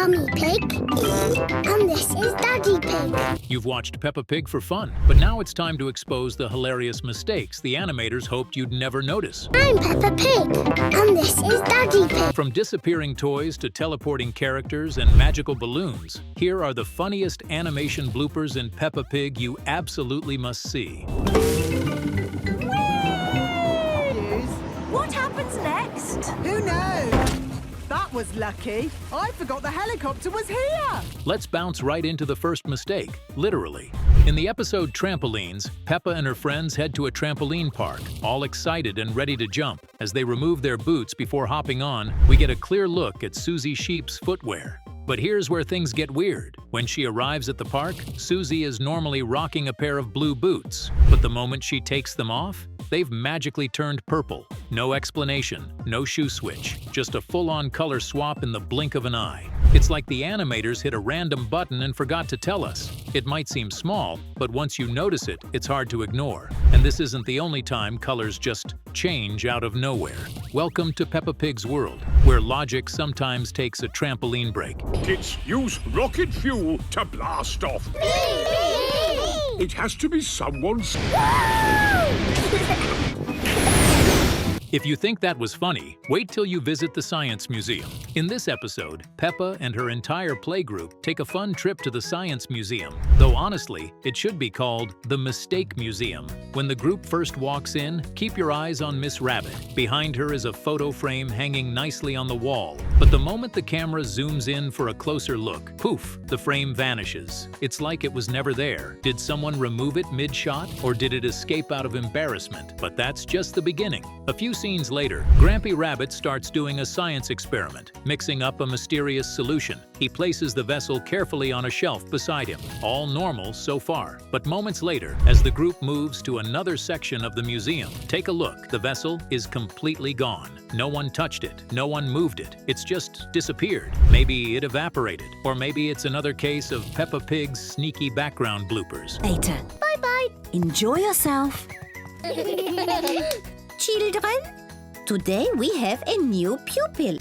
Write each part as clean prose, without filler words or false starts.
Mummy Pig. And this is Daddy Pig. You've watched Peppa Pig for fun, but now it's time to expose the hilarious mistakes the animators hoped you'd never notice. I'm Peppa Pig. And this is Daddy Pig. From disappearing toys to teleporting characters and magical balloons, here are the funniest animation bloopers in Peppa Pig you absolutely must see. What happens next? Who knows? That was lucky. I forgot the helicopter was here. Let's bounce right into the first mistake, literally. In the episode Trampolines, Peppa and her friends head to a trampoline park, all excited and ready to jump. As they remove their boots before hopping on, we get a clear look at Susie Sheep's footwear. But here's where things get weird. When she arrives at the park, Susie is normally rocking a pair of blue boots. But the moment she takes them off, they've magically turned purple. No explanation, no shoe switch, just a full-on color swap in the blink of an eye. It's like the animators hit a random button and forgot to tell us. It might seem small, but once you notice it, it's hard to ignore. And this isn't the only time colors just change out of nowhere. Welcome to Peppa Pig's world, where logic sometimes takes a trampoline break. Kids, use rocket fuel to blast off. It has to be someone's. If you think that was funny, wait till you visit the Science Museum. In this episode, Peppa and her entire playgroup take a fun trip to the Science Museum. Though honestly, it should be called the Mistake Museum. When the group first walks in, keep your eyes on Miss Rabbit. Behind her is a photo frame hanging nicely on the wall. But the moment the camera zooms in for a closer look, poof, the frame vanishes. It's like it was never there. Did someone remove it mid-shot, or did it escape out of embarrassment? But that's just the beginning. A few scenes later, Grampy Rabbit starts doing a science experiment, mixing up a mysterious solution. He places the vessel carefully on a shelf beside him. All normal so far. But moments later, as the group moves to another section of the museum, take a look. The vessel is completely gone. No one touched it. No one moved it. It's just disappeared. Maybe it evaporated. Or maybe it's another case of Peppa Pig's sneaky background bloopers. Later. Bye-bye. Enjoy yourself. Children, today we have a new pupil.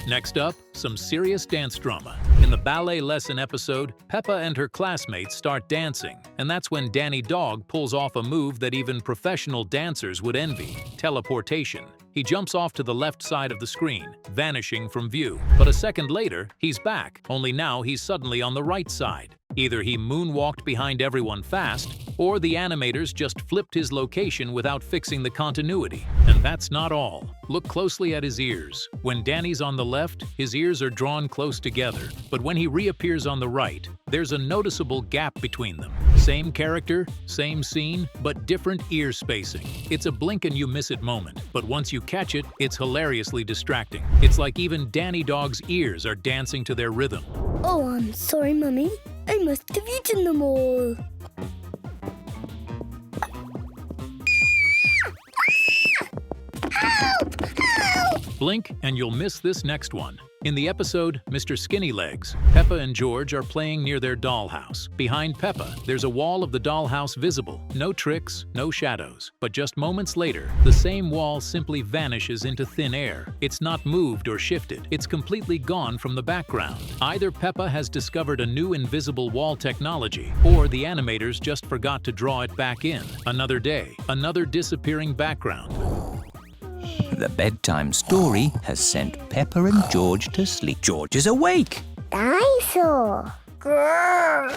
Next up, some serious dance drama. In the ballet lesson episode, Peppa and her classmates start dancing, and that's when Danny Dog pulls off a move that even professional dancers would envy: teleportation. He jumps off to the left side of the screen, vanishing from view. But a second later, he's back, only now he's suddenly on the right side. Either he moonwalked behind everyone fast, or the animators just flipped his location without fixing the continuity. And that's not all. Look closely at his ears. When Danny's on the left, his ears are drawn close together. But when he reappears on the right, there's a noticeable gap between them. Same character, same scene, but different ear spacing. It's a blink and you miss it moment, but once you catch it, it's hilariously distracting. It's like even Danny Dog's ears are dancing to their rhythm. Oh, I'm sorry, Mummy. I must have eaten them all. Help! Help! Blink and you'll miss this next one. In the episode Mr. Skinny Legs, Peppa and George are playing near their dollhouse. Behind Peppa, there's a wall of the dollhouse visible. No tricks, no shadows. But just moments later, the same wall simply vanishes into thin air. It's not moved or shifted. It's completely gone from the background. Either Peppa has discovered a new invisible wall technology, or the animators just forgot to draw it back in. Another day, another disappearing background. The bedtime story has sent Peppa and George to sleep. George is awake. Dinosaur. Grrr.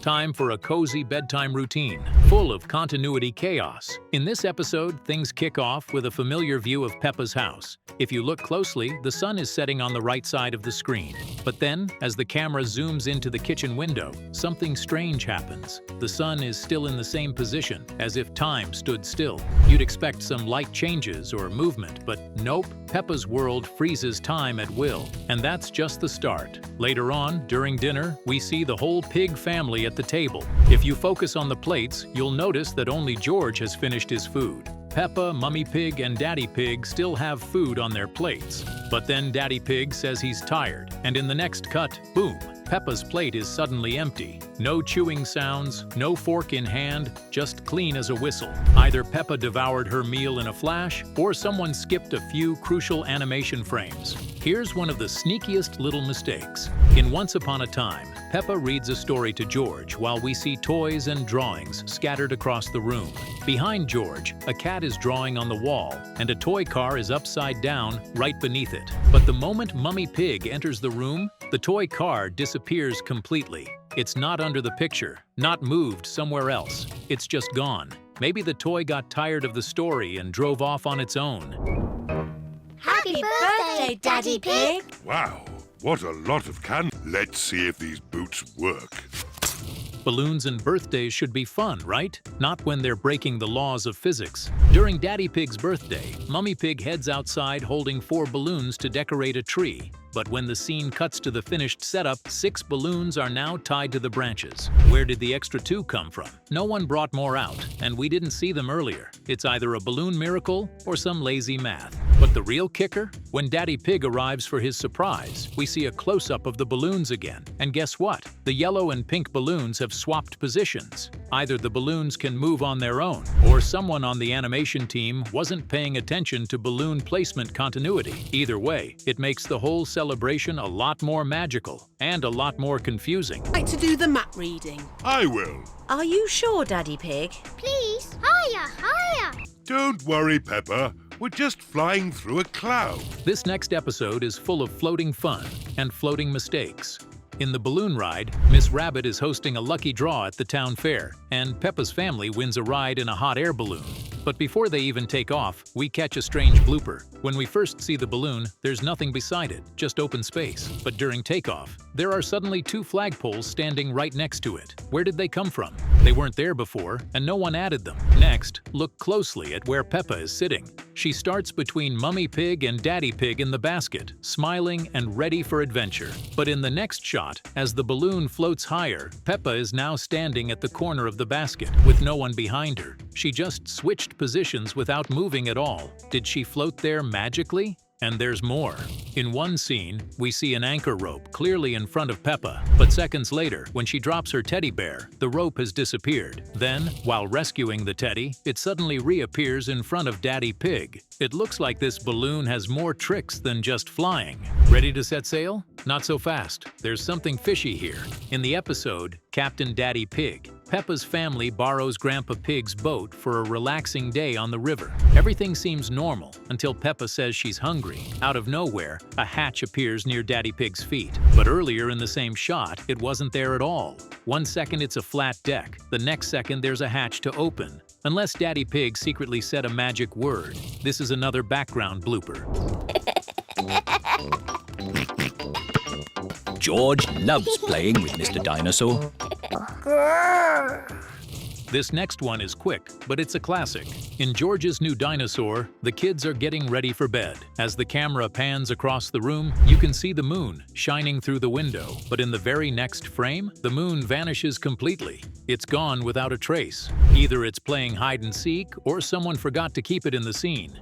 Time for a cozy bedtime routine, full of continuity chaos. In this episode, things kick off with a familiar view of Peppa's house. If you look closely, the sun is setting on the right side of the screen. But then, as the camera zooms into the kitchen window, something strange happens. The sun is still in the same position, as if time stood still. You'd expect some light changes or movement, but nope, Peppa's world freezes time at will. And that's just the start. Later on, during dinner, we see the whole pig family at the table. If you focus on the plates, you'll notice that only George has finished his food. Peppa, Mummy Pig, and Daddy Pig still have food on their plates. But then Daddy Pig says he's tired, and in the next cut, boom, Peppa's plate is suddenly empty. No chewing sounds, no fork in hand, just clean as a whistle. Either Peppa devoured her meal in a flash, or someone skipped a few crucial animation frames. Here's one of the sneakiest little mistakes. In Once Upon a Time, Peppa reads a story to George while we see toys and drawings scattered across the room. Behind George, a cat is drawing on the wall, and a toy car is upside down right beneath it. But the moment Mummy Pig enters the room, the toy car disappears completely. It's not under the picture, not moved somewhere else. It's just gone. Maybe the toy got tired of the story and drove off on its own. Happy birthday, Daddy Pig! Wow, what a lot of candy. Let's see if these boots work. Balloons and birthdays should be fun, right? Not when they're breaking the laws of physics. During Daddy Pig's birthday, Mummy Pig heads outside holding 4 balloons to decorate a tree. But when the scene cuts to the finished setup, 6 balloons are now tied to the branches. Where did the extra 2 come from? No one brought more out, and we didn't see them earlier. It's either a balloon miracle or some lazy math. But the real kicker? When Daddy Pig arrives for his surprise, we see a close-up of the balloons again. And guess what? The yellow and pink balloons have swapped positions. Either the balloons can move on their own, or someone on the animation team wasn't paying attention to balloon placement continuity. Either way, it makes the whole celebration a lot more magical and a lot more confusing. Like to do the map reading. I will. Are you sure, Daddy Pig? Please, higher, higher. Don't worry, Peppa. We're just flying through a cloud. This next episode is full of floating fun and floating mistakes. In the balloon ride, Miss Rabbit is hosting a lucky draw at the town fair, and Peppa's family wins a ride in a hot air balloon. But before they even take off, we catch a strange blooper. When we first see the balloon, there's nothing beside it, just open space. But during takeoff, there are suddenly 2 flagpoles standing right next to it. Where did they come from? They weren't there before, and no one added them. Next, look closely at where Peppa is sitting. She starts between Mummy Pig and Daddy Pig in the basket, smiling and ready for adventure. But in the next shot, as the balloon floats higher, Peppa is now standing at the corner of the basket, with no one behind her. She just switched positions without moving at all. Did she float there magically? And there's more. In one scene, we see an anchor rope clearly in front of Peppa, but seconds later, when she drops her teddy bear, the rope has disappeared. Then, while rescuing the teddy, it suddenly reappears in front of Daddy Pig. It looks like this balloon has more tricks than just flying. Ready to set sail? Not so fast. There's something fishy here. In the episode, Captain Daddy Pig, Peppa's family borrows Grandpa Pig's boat for a relaxing day on the river. Everything seems normal until Peppa says she's hungry. Out of nowhere, a hatch appears near Daddy Pig's feet. But earlier in the same shot, it wasn't there at all. One second it's a flat deck, the next second there's a hatch to open. Unless Daddy Pig secretly said a magic word. This is another background blooper. George loves playing with Mr. Dinosaur. This next one is quick, but it's a classic. In George's New Dinosaur, the kids are getting ready for bed. As the camera pans across the room, you can see the moon shining through the window. But in the very next frame, the moon vanishes completely. It's gone without a trace. Either it's playing hide and seek, or someone forgot to keep it in the scene.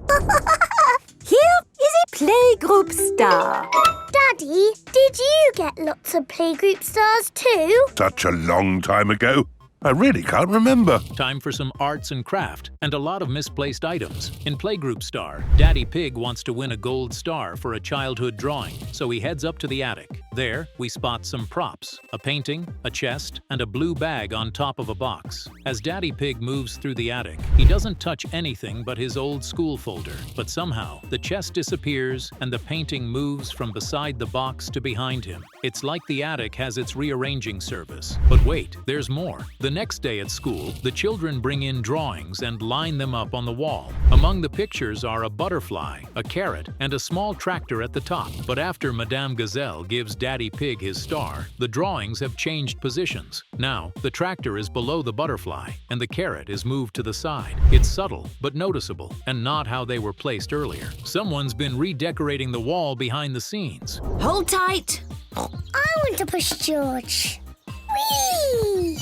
Here is a playgroup star. Daddy, did you get lots of playgroup stars too? Such a long time ago. I really can't remember. Time for some arts and craft, and a lot of misplaced items. In Playgroup Star, Daddy Pig wants to win a gold star for a childhood drawing, so he heads up to the attic. There, we spot some props, a painting, a chest, and a blue bag on top of a box. As Daddy Pig moves through the attic, he doesn't touch anything but his old school folder. But somehow, the chest disappears, and the painting moves from beside the box to behind him. It's like the attic has its rearranging service. But wait, there's more. The next day at school, the children bring in drawings and line them up on the wall. Among the pictures are a butterfly, a carrot, and a small tractor at the top. But after Madame Gazelle gives Daddy Pig his star, the drawings have changed positions. Now, the tractor is below the butterfly, and the carrot is moved to the side. It's subtle, but noticeable, and not how they were placed earlier. Someone's been redecorating the wall behind the scenes. Hold tight. I want to push George. Whee!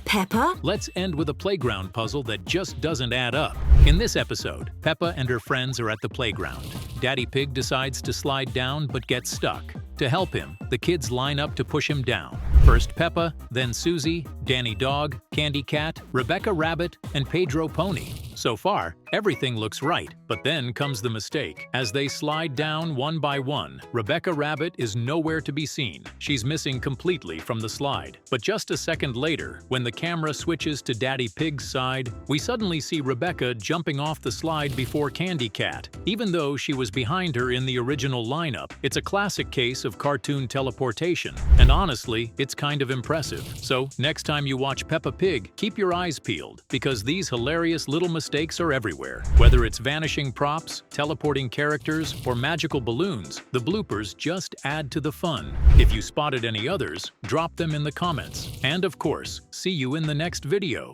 Peppa, Let's end with a playground puzzle that just doesn't add up. In this episode, Peppa and her friends are at the playground. Daddy Pig decides to slide down but gets stuck. To help him, the kids line up to push him down. First Peppa, then Susie, Danny Dog, Candy Cat, Rebecca Rabbit, and Pedro Pony. So far, everything looks right, but then comes the mistake. As they slide down one by one, Rebecca Rabbit is nowhere to be seen. She's missing completely from the slide. But just a second later, when the camera switches to Daddy Pig's side, we suddenly see Rebecca jumping off the slide before Candy Cat, even though she was behind her in the original lineup. It's a classic case of cartoon teleportation, and honestly, it's kind of impressive. So, next time you watch Peppa Pig, keep your eyes peeled, because these hilarious little mistakes are everywhere. Whether it's vanishing props, teleporting characters, or magical balloons, the bloopers just add to the fun. If you spotted any others, drop them in the comments. And of course, see you in the next video.